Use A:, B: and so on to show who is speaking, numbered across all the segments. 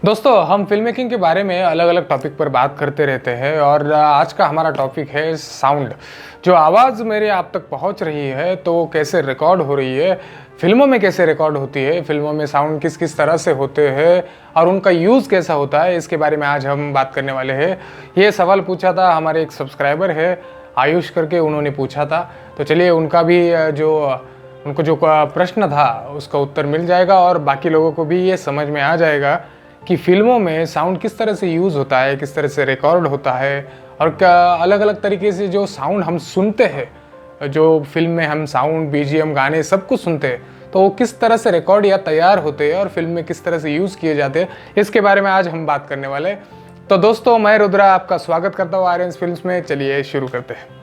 A: दोस्तों, हम film making के बारे में अलग अलग टॉपिक पर बात करते रहते हैं और आज का हमारा टॉपिक है साउंड। जो आवाज़ मेरे आप तक पहुंच रही है तो कैसे रिकॉर्ड हो रही है, फिल्मों में कैसे रिकॉर्ड होती है, फिल्मों में साउंड किस किस तरह से होते हैं और उनका यूज़ कैसा होता है, इसके बारे में आज हम बात करने वाले हैं। ये सवाल पूछा था हमारे एक सब्सक्राइबर है आयुष करके, उन्होंने पूछा था। तो चलिए उनका भी उनको जो प्रश्न था उसका उत्तर मिल जाएगा और बाकी लोगों को भी ये समझ में आ जाएगा कि फिल्मों में साउंड किस तरह से यूज़ होता है, किस तरह से रिकॉर्ड होता है और क्या अलग अलग तरीके से जो साउंड हम सुनते हैं, जो फिल्म में हम साउंड, बीजीएम, गाने सब कुछ सुनते हैं, तो वो किस तरह से रिकॉर्ड या तैयार होते हैं और फिल्म में किस तरह से यूज़ किए जाते हैं, इसके बारे में आज हम बात करने वाले हैं। तो दोस्तों, मैं रुद्रा आपका स्वागत करता हूँ आर्यन्स फिल्म्स में। चलिए शुरू करते हैं।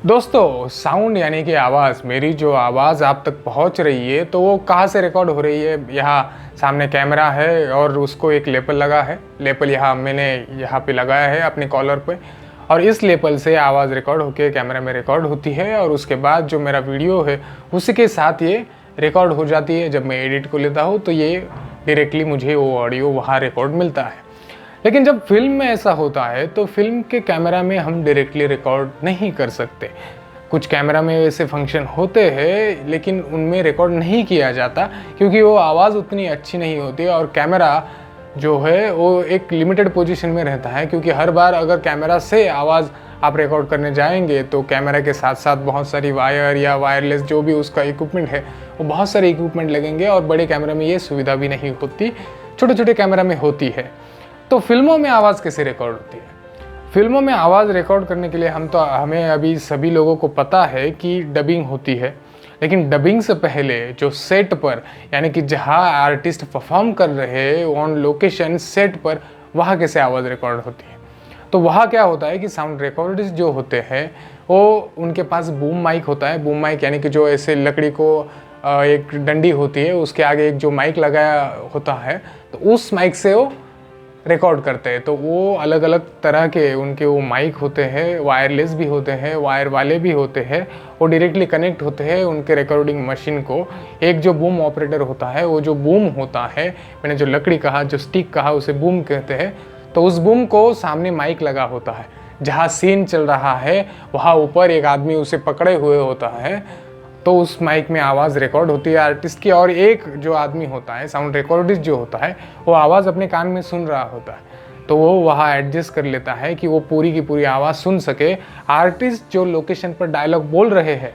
A: दोस्तों, साउंड यानी कि आवाज़, मेरी जो आवाज़ आप तक पहुंच रही है तो वो कहाँ से रिकॉर्ड हो रही है। यहाँ सामने कैमरा है और उसको एक लेपल लगा है। लेपल मैंने यहाँ पे लगाया है अपने कॉलर पे और इस लेपल से आवाज़ रिकॉर्ड होके कैमरा में रिकॉर्ड होती है और उसके बाद जो मेरा वीडियो है उसी के साथ ये रिकॉर्ड हो जाती है। जब मैं एडिट को लेता हूँ तो ये डायरेक्टली मुझे वो ऑडियो वहाँ रिकॉर्ड मिलता है। लेकिन जब फिल्म में ऐसा होता है तो फिल्म के कैमरा में हम डायरेक्टली रिकॉर्ड नहीं कर सकते। कुछ कैमरा में ऐसे फंक्शन होते हैं लेकिन उनमें रिकॉर्ड नहीं किया जाता क्योंकि वो आवाज़ उतनी अच्छी नहीं होती और कैमरा जो है वो एक लिमिटेड पोजीशन में रहता है। क्योंकि हर बार अगर कैमरा से आवाज़ आप रिकॉर्ड करने जाएंगे तो कैमरा के साथ साथ बहुत सारी वायर या वायरलेस जो भी उसका इक्विपमेंट है वो बहुत सारे इक्विपमेंट लगेंगे और बड़े कैमरा में ये सुविधा भी नहीं होती, छोटे छोटे कैमरा में होती है। तो फिल्मों में आवाज़ कैसे रिकॉर्ड होती है? फिल्मों में आवाज़ रिकॉर्ड करने के लिए हमें अभी सभी लोगों को पता है कि डबिंग होती है। लेकिन डबिंग से पहले जो सेट पर, यानी कि जहाँ आर्टिस्ट परफॉर्म कर रहे हैं ऑन लोकेशन सेट पर, वहाँ कैसे आवाज़ रिकॉर्ड होती है। तो वहाँ क्या होता है कि साउंड रिकॉर्डिस्ट जो होते हैं वो उनके पास बूम माइक होता है। बूम माइक यानी कि जो ऐसे लकड़ी को एक डंडी होती है उसके आगे एक जो माइक लगाया होता है, तो उस माइक से वो रिकॉर्ड करते हैं। तो वो अलग अलग तरह के उनके वो माइक होते हैं, वायरलेस भी होते हैं, वायर वाले भी होते हैं। वो डायरेक्टली कनेक्ट होते हैं उनके रिकॉर्डिंग मशीन को। एक जो बूम ऑपरेटर होता है, वो जो बूम होता है, मैंने जो लकड़ी कहा, जो स्टिक कहा, उसे बूम कहते हैं। तो उस बूम को सामने माइक लगा होता है, जहाँ सीन चल रहा है वहाँ ऊपर एक आदमी उसे पकड़े हुए होता है। तो उस माइक में आवाज़ रिकॉर्ड होती है आर्टिस्ट की। और एक जो आदमी होता है, साउंड रिकॉर्डिस्ट जो होता है, वो आवाज़ अपने कान में सुन रहा होता है। तो वो वहाँ एडजस्ट कर लेता है कि वो पूरी की पूरी आवाज़ सुन सके। आर्टिस्ट जो लोकेशन पर डायलॉग बोल रहे हैं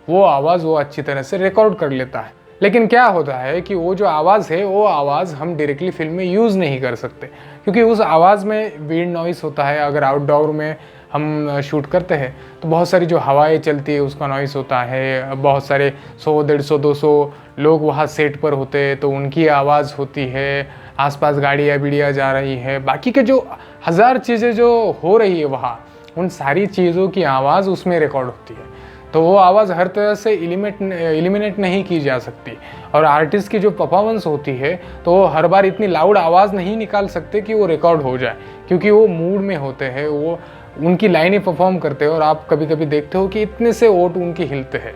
A: वो आवाज़ वो अच्छी तरह से रिकॉर्ड कर लेता है। लेकिन क्या होता है कि वो जो आवाज़ है वो आवाज़ हम डायरेक्टली फिल्म में यूज़ नहीं कर सकते क्योंकि उस आवाज़ में विंड नॉइस होता है। अगर आउटडोर में हम शूट करते हैं तो बहुत सारी जो हवाएं चलती है उसका नॉइस होता है। बहुत सारे 100, 150, 200 लोग वहाँ सेट पर होते हैं तो उनकी आवाज़ होती है। आसपास गाड़ियाँ बीड़ियाँ जा रही है, बाकी के जो हज़ार चीज़ें जो हो रही है वहाँ, उन सारी चीज़ों की आवाज़ उसमें रिकॉर्ड होती है। तो वो आवाज़ हर तरह से एलिमिनेट नहीं की जा सकती। और आर्टिस्ट की जो परफॉर्मेंस होती है तो वो हर बार इतनी लाउड आवाज़ नहीं निकाल सकते कि वो रिकॉर्ड हो जाए, क्योंकि वो मूड में होते हैं, वो उनकी लाइनें परफॉर्म करते हैं। और आप कभी कभी देखते हो कि इतने से ओठ उनके हिलते हैं,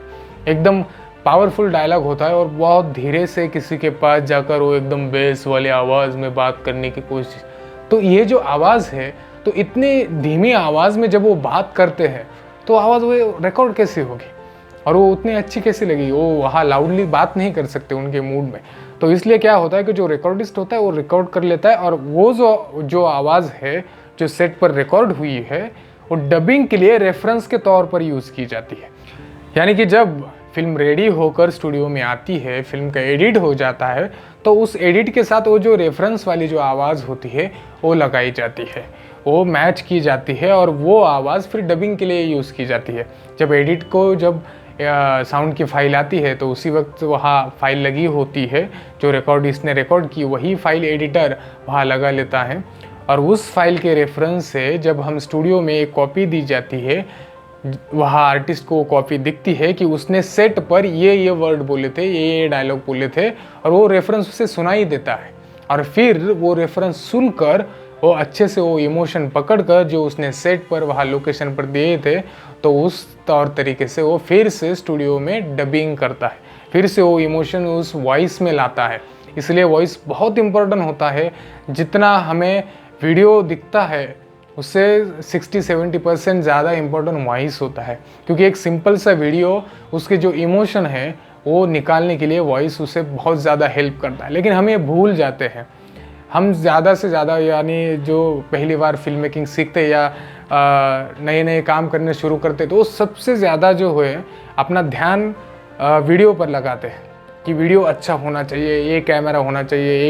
A: एकदम पावरफुल डायलॉग होता है और बहुत धीरे से किसी के पास जाकर वो एकदम बेस वाली आवाज़ में बात करने की कोशिश। तो ये जो आवाज़ है, तो इतनी धीमी आवाज़ में जब वो बात करते हैं तो आवाज़ वो रिकॉर्ड कैसे होगी और वो उतनी अच्छी कैसे लगेगी। वो वहाँ लाउडली बात नहीं कर सकते उनके मूड में। तो इसलिए क्या होता है कि जो रिकॉर्डिस्ट होता है वो रिकॉर्ड कर लेता है और वो जो आवाज़ है जो सेट पर रिकॉर्ड हुई है वो डबिंग के लिए रेफरेंस के तौर पर यूज़ की जाती है। यानी कि जब फिल्म रेडी होकर स्टूडियो में आती है, फिल्म का एडिट हो जाता है, तो उस एडिट के साथ वो जो रेफरेंस वाली जो आवाज़ होती है वो लगाई जाती है, वो मैच की जाती है और वो आवाज़ फिर डबिंग के लिए यूज़ की जाती है। जब एडिट को जब साउंड की फ़ाइल आती है तो उसी वक्त वहाँ फ़ाइल लगी होती है, जो रिकॉर्डिस्ट ने रिकॉर्ड की वही फ़ाइल एडिटर वहाँ लगा लेता है। और उस फाइल के रेफरेंस से जब हम स्टूडियो में एक कॉपी दी जाती है, वहाँ आर्टिस्ट को कॉपी दिखती है कि उसने सेट पर ये वर्ड बोले थे, ये डायलॉग बोले थे, और वो रेफरेंस उसे सुनाई देता है। और फिर वो रेफरेंस सुनकर वो अच्छे से वो इमोशन पकड़ कर जो उसने सेट पर वहाँ लोकेशन पर दिए थे, तो उस तौर तरीके से वो फिर से स्टूडियो में डबिंग करता है, फिर से वो इमोशन उस वॉइस में लाता है। इसलिए वॉइस बहुत इम्पोर्टेंट होता है। जितना हमें वीडियो दिखता है उससे 60-70% ज़्यादा इम्पोर्टेंट वॉइस होता है, क्योंकि एक सिंपल सा वीडियो उसके जो इमोशन है वो निकालने के लिए वॉइस उसे बहुत ज़्यादा हेल्प करता है। लेकिन हम ये भूल जाते हैं। हम ज़्यादा से ज़्यादा, यानी जो पहली बार फिल्म मेकिंग सीखते या नए नए काम करने शुरू करते, तो वो सबसे ज़्यादा जो है अपना ध्यान वीडियो पर लगाते हैं कि वीडियो अच्छा होना चाहिए, ये कैमरा होना चाहिए,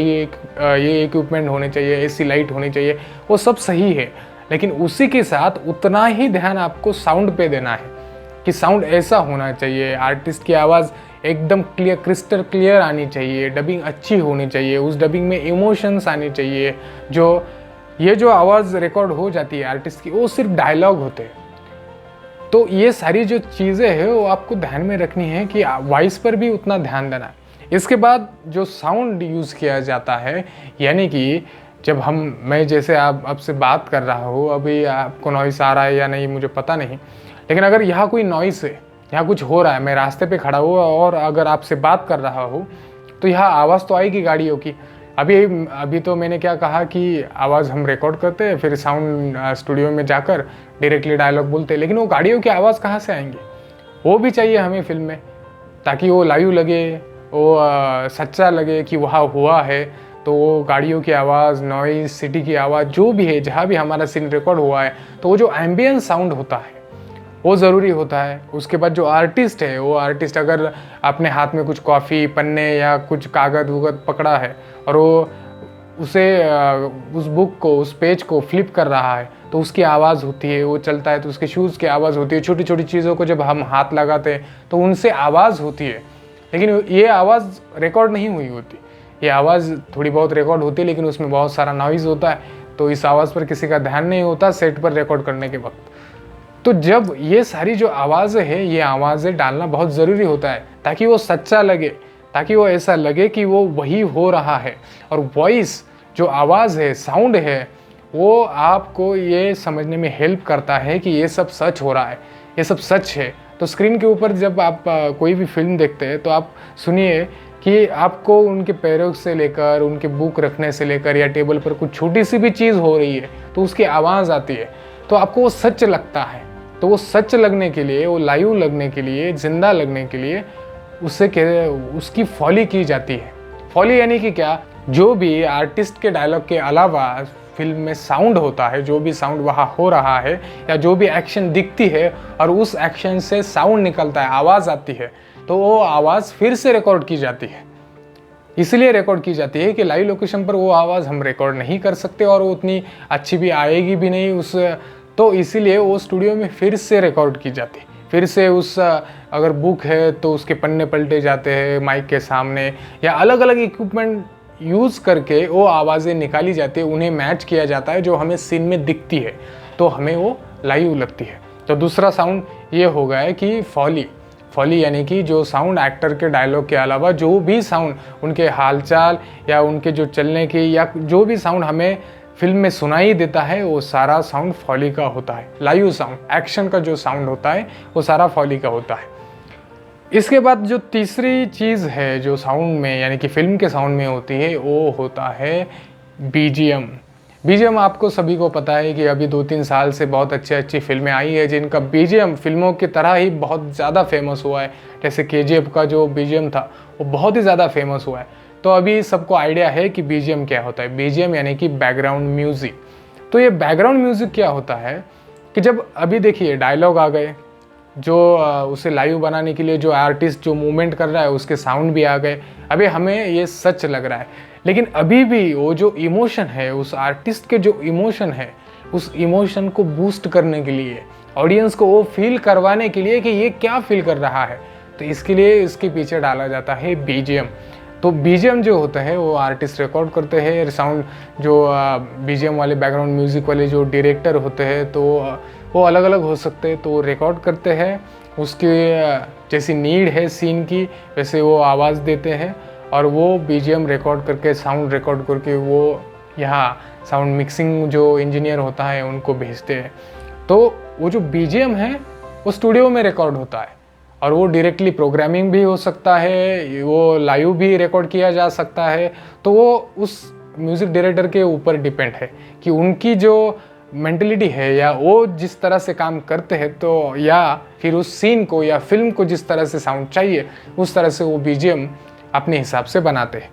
A: ये इक्विपमेंट होने चाहिए, ऐसी लाइट होनी चाहिए। वो सब सही है, लेकिन उसी के साथ उतना ही ध्यान आपको साउंड पे देना है कि साउंड ऐसा होना चाहिए, आर्टिस्ट की आवाज़ एकदम क्लियर, क्रिस्टल क्लियर आनी चाहिए, डबिंग अच्छी होनी चाहिए, उस डबिंग में इमोशंस आनी चाहिए। ये जो आवाज़ रिकॉर्ड हो जाती है आर्टिस्ट की, वो सिर्फ डायलॉग होते हैं। तो ये सारी जो चीज़ें हैं वो आपको ध्यान में रखनी है कि वॉइस पर भी उतना ध्यान देना है। इसके बाद जो साउंड यूज़ किया जाता है, यानी कि जब मैं जैसे आपसे बात कर रहा हूँ, अभी आपको नॉइस आ रहा है या नहीं मुझे पता नहीं, लेकिन अगर यहाँ कोई नॉइस है, यहाँ कुछ हो रहा है, मैं रास्ते पे खड़ा हुआ और अगर आपसे बात कर रहा हूँ, तो यहाँ आवाज़ तो आएगी गाड़ियों की। अभी तो मैंने क्या कहा कि आवाज़ हम रिकॉर्ड करते हैं, फिर साउंड स्टूडियो में जाकर डायरेक्टली डायलॉग बोलते हैं, लेकिन वो गाड़ियों की आवाज़ कहाँ से आएंगी? वो भी चाहिए हमें फिल्म में, ताकि वो लाइव लगे, वो सच्चा लगे कि वहाँ हुआ है। तो वो गाड़ियों की आवाज़, नॉइज़, सिटी की आवाज़, जो भी है, जहाँ भी हमारा सीन रिकॉर्ड हुआ है, तो वो जो एम्बियंट साउंड होता है वो ज़रूरी होता है। उसके बाद जो आर्टिस्ट है, वो आर्टिस्ट अगर अपने हाथ में कुछ कॉफ़ी, पन्ने या कुछ कागज़ वगैरह पकड़ा है और वो उस बुक को, उस पेज को फ्लिप कर रहा है, तो उसकी आवाज़ होती है। वो चलता है तो उसके शूज़ की आवाज़ होती है। छोटी छोटी चीज़ों को जब हम हाथ लगाते हैं तो उनसे आवाज़ होती है, लेकिन ये आवाज़ रिकॉर्ड नहीं हुई होती। ये आवाज़ थोड़ी बहुत रिकॉर्ड होती है, लेकिन उसमें बहुत सारा नॉइज़ होता है, तो इस आवाज़ पर किसी का ध्यान नहीं होता सेट पर रिकॉर्ड करने के वक्त। तो जब ये सारी जो आवाज़ें हैं, ये आवाज़ें डालना बहुत ज़रूरी होता है, ताकि वो सच्चा लगे, ताकि वो ऐसा लगे कि वो वही हो रहा है। और वॉइस जो आवाज़ है, साउंड है, वो आपको ये समझने में हेल्प करता है कि ये सब सच हो रहा है, ये सब सच है। तो स्क्रीन के ऊपर जब आप कोई भी फिल्म देखते हैं, तो आप सुनिए कि आपको उनके पैरों से लेकर, उनके बुक रखने से लेकर, या टेबल पर कुछ छोटी सी भी चीज़ हो रही है तो उसकी आवाज़ आती है, तो आपको वो सच लगता है। तो वो सच लगने के लिए, वो लाइव लगने के लिए, जिंदा लगने के लिए उसकी फॉली की जाती है। फॉली यानी कि क्या? जो भी आर्टिस्ट के डायलॉग के अलावा फिल्म में साउंड होता है, जो भी साउंड वहाँ हो रहा है, या जो भी एक्शन दिखती है और उस एक्शन से साउंड निकलता है, आवाज़ आती है, तो वो आवाज़ फिर से रिकॉर्ड की जाती है। इसलिए रिकॉर्ड की जाती है कि लाइव लोकेशन पर वो आवाज़ हम रिकॉर्ड नहीं कर सकते और वो उतनी अच्छी भी आएगी भी नहीं तो इसीलिए वो स्टूडियो में फिर से रिकॉर्ड की जाती है। फिर से अगर बुक है तो उसके पन्ने पलटे जाते हैं माइक के सामने, या अलग अलग इक्विपमेंट यूज़ करके वो आवाज़ें निकाली जाती है, उन्हें मैच किया जाता है जो हमें सीन में दिखती है, तो हमें वो लाइव लगती है। तो दूसरा साउंड ये हो गया है कि फॉली यानी कि जो साउंड एक्टर के डायलॉग के अलावा जो भी साउंड, उनके हालचाल या उनके जो चलने की, या जो भी साउंड हमें फिल्म में सुनाई देता है, वो सारा साउंड फॉली का होता है। लाइव साउंड, एक्शन का जो साउंड होता है, वो सारा फॉली का होता है। इसके बाद जो तीसरी चीज़ है जो साउंड में, यानी कि फिल्म के साउंड में होती है, वो होता है बीजीएम। आपको सभी को पता है कि अभी 2-3 साल से बहुत अच्छी फिल्में आई है जिनका बीजीएम फिल्मों की तरह ही बहुत ज़्यादा फेमस हुआ है। जैसे केजीएफ का जो बीजीएम था वो बहुत ही ज़्यादा फेमस हुआ है। तो अभी सबको आइडिया है कि बीजीएम क्या होता है। बीजीएम यानी कि बैकग्राउंड म्यूज़िक। तो ये बैकग्राउंड म्यूज़िक क्या होता है कि जब अभी देखिए डायलॉग आ गए, जो उसे लाइव बनाने के लिए जो आर्टिस्ट जो मूवमेंट कर रहा है उसके साउंड भी आ गए, अभी हमें ये सच लग रहा है। लेकिन अभी भी वो जो इमोशन है, उस आर्टिस्ट के जो इमोशन है, उस इमोशन को बूस्ट करने के लिए, ऑडियंस को वो फील करवाने के लिए कि ये क्या फील कर रहा है, तो इसके लिए इसके पीछे डाला जाता है बीजीएम। तो बीजीएम जो होता है वो आर्टिस्ट रिकॉर्ड करते हैं। साउंड जो बीजीएम वाले, बैकग्राउंड म्यूज़िक वाले जो डायरेक्टर होते हैं, तो वो अलग अलग हो सकते हैं, तो रिकॉर्ड करते हैं। उसके जैसी नीड है सीन की, वैसे वो आवाज़ देते हैं और वो बीजीएम रिकॉर्ड करके, साउंड रिकॉर्ड करके वो यहाँ साउंड मिक्सिंग जो इंजीनियर होता है उनको भेजते हैं। तो वो जो बीजीएम है वो स्टूडियो में रिकॉर्ड होता है और वो डायरेक्टली प्रोग्रामिंग भी हो सकता है, वो लाइव भी रिकॉर्ड किया जा सकता है। तो वो उस म्यूज़िक डायरेक्टर के ऊपर डिपेंड है कि उनकी जो मेंटलिटी है या वो जिस तरह से काम करते हैं, तो या फिर उस सीन को या फिल्म को जिस तरह से साउंड चाहिए उस तरह से वो बीजीएम अपने हिसाब से बनाते हैं।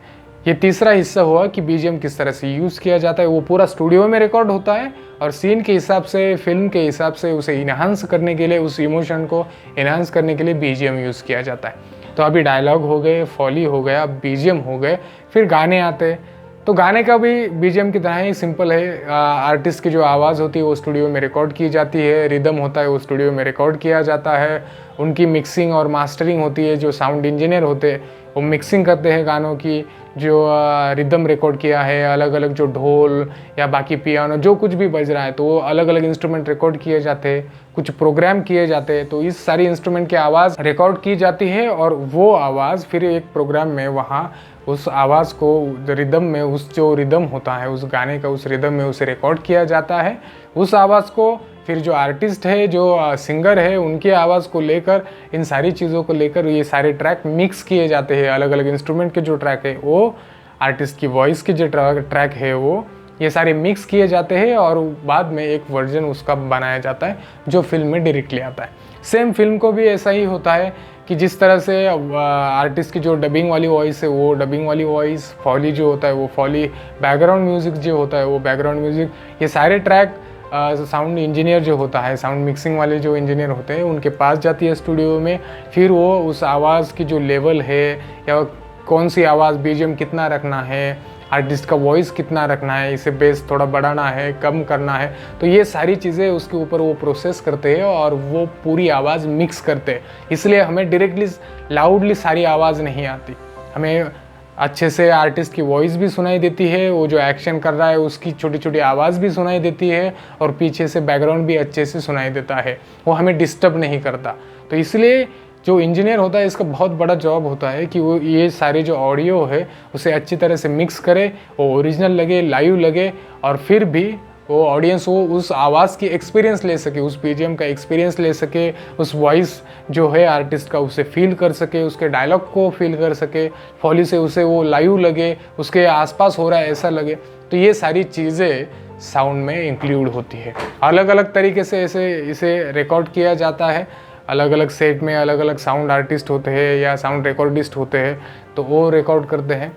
A: ये तीसरा हिस्सा हुआ कि बीजीएम किस तरह से यूज़ किया जाता है। वो पूरा स्टूडियो में रिकॉर्ड होता है और सीन के हिसाब से, फिल्म के हिसाब से उसे इन्हांस करने के लिए, उस इमोशन को इन्हांस करने के लिए बीजीएम यूज़ किया जाता है। तो अभी डायलॉग हो गए, फॉली हो गया, बीजीएम हो गए, फिर गाने आते हैं। तो गाने का भी बीजीएम की तरह ही सिंपल है। आर्टिस्ट की जो आवाज़ होती है वो स्टूडियो में रिकॉर्ड की जाती है, रिदम होता है वो स्टूडियो में रिकॉर्ड किया जाता है, उनकी मिक्सिंग और मास्टरिंग होती है। जो साउंड इंजीनियर होते हैं वो मिक्सिंग करते हैं गानों की, जो रिदम रिकॉर्ड किया है, अलग अलग जो ढोल या बाकी पियानो जो कुछ भी बज रहा है, तो वो अलग अलग इंस्ट्रूमेंट रिकॉर्ड किए जाते हैं, कुछ प्रोग्राम किए जाते हैं। तो इस सारी इंस्ट्रूमेंट की आवाज़ रिकॉर्ड की जाती है और वो आवाज़ फिर एक प्रोग्राम में वहाँ उस आवाज़ को रिदम में, उस जो रिदम होता है उस गाने का, उस रिदम में उसे रिकॉर्ड किया जाता है। उस आवाज़ को फिर जो आर्टिस्ट है, जो सिंगर है, उनकी आवाज़ को लेकर, इन सारी चीज़ों को लेकर ये सारे ट्रैक मिक्स किए जाते हैं। अलग अलग इंस्ट्रूमेंट के जो ट्रैक है, वो आर्टिस्ट की वॉइस के जो ट्रैक है, वो ये सारे मिक्स किए जाते हैं और बाद में एक वर्जन उसका बनाया जाता है जो फिल्म में डायरेक्टली आता है। सेम फिल्म को भी ऐसा ही होता है कि जिस तरह से आर्टिस्ट की जो डबिंग वाली वॉइस है वो डबिंग वाली वॉइस, फॉली जो होता है वो फॉली, बैकग्राउंड म्यूज़िक जो होता है वो बैकग्राउंड म्यूज़िक, ये सारे ट्रैक साउंड इंजीनियर जो होता है, साउंड मिक्सिंग वाले जो इंजीनियर होते हैं उनके पास जाती है स्टूडियो में। फिर वो उस आवाज़ की जो लेवल है या कौन सी आवाज़ बीजीएम कितना रखना है, आर्टिस्ट का वॉइस कितना रखना है, इसे बेस थोड़ा बढ़ाना है, कम करना है, तो ये सारी चीज़ें उसके ऊपर वो प्रोसेस करते हैं और वो पूरी आवाज़ मिक्स करते हैं। इसलिए हमें डायरेक्टली लाउडली सारी आवाज़ नहीं आती, हमें अच्छे से आर्टिस्ट की वॉइस भी सुनाई देती है, वो जो एक्शन कर रहा है उसकी छोटी छोटी आवाज़ भी सुनाई देती है और पीछे से बैकग्राउंड भी अच्छे से सुनाई देता है, वो हमें डिस्टर्ब नहीं करता। तो इसलिए जो इंजीनियर होता है इसका बहुत बड़ा जॉब होता है कि वो ये सारे जो ऑडियो है उसे अच्छी तरह से मिक्स करे, वो ओरिजिनल लगे, लाइव लगे और फिर भी वो ऑडियंस वो उस आवाज़ की एक्सपीरियंस ले सके, उस बीजीएम का एक्सपीरियंस ले सके, उस वॉइस जो है आर्टिस्ट का उसे फील कर सके, उसके डायलॉग को फील कर सके, फॉली से उसे वो लाइव लगे, उसके आसपास हो रहा है ऐसा लगे। तो ये सारी चीज़ें साउंड में इंक्लूड होती है। अलग अलग तरीके से इसे रिकॉर्ड किया जाता है। अलग अलग सेट में अलग अलग साउंड आर्टिस्ट होते हैं या साउंड रिकॉर्डिस्ट होते हैं, तो वो रिकॉर्ड करते हैं।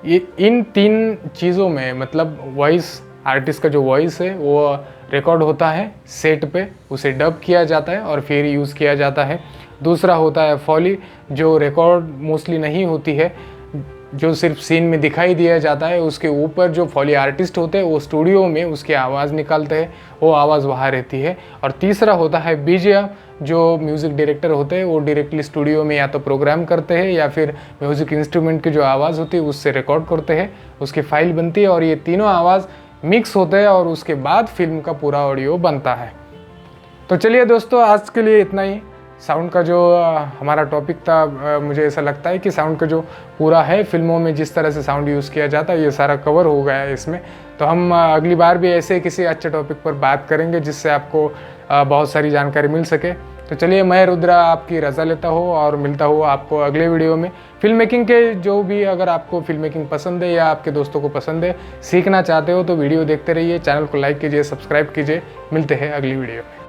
A: ये इन तीन चीज़ों में मतलब वॉइस, आर्टिस्ट का जो वॉइस है वो रिकॉर्ड होता है सेट पे, उसे डब किया जाता है और फिर यूज़ किया जाता है। दूसरा होता है फॉली, जो रिकॉर्ड मोस्टली नहीं होती है, जो सिर्फ सीन में दिखाई दिया जाता है, उसके ऊपर जो फॉली आर्टिस्ट होते हैं वो स्टूडियो में उसकी आवाज़ निकालते हैं, वो आवाज़ वहाँ रहती है। और तीसरा होता है बीजीएम, जो म्यूज़िक डायरेक्टर होते हैं वो डायरेक्टली स्टूडियो में या तो प्रोग्राम करते हैं या फिर म्यूज़िक इंस्ट्रूमेंट की जो आवाज़ होती है उससे रिकॉर्ड करते हैं, उसकी फाइल बनती है और ये तीनों आवाज़ मिक्स होते हैं और उसके बाद फिल्म का पूरा ऑडियो बनता है। तो चलिए दोस्तों, आज के लिए इतना ही। साउंड का जो हमारा टॉपिक था, मुझे ऐसा लगता है कि साउंड का जो पूरा है फिल्मों में जिस तरह से साउंड यूज़ किया जाता है ये सारा कवर हो गया है इसमें। तो हम अगली बार भी ऐसे किसी अच्छे टॉपिक पर बात करेंगे जिससे आपको बहुत सारी जानकारी मिल सके। तो चलिए, मैं रुद्रा आपकी रज़ा लेता हूँ और मिलता हूँ आपको अगले वीडियो में। फिल्म मेकिंग के जो भी, अगर आपको फिल्म मेकिंग पसंद है या आपके दोस्तों को पसंद है, सीखना चाहते हो तो वीडियो देखते रहिए, चैनल को लाइक कीजिए, सब्सक्राइब कीजिए। मिलते हैं अगली वीडियो में।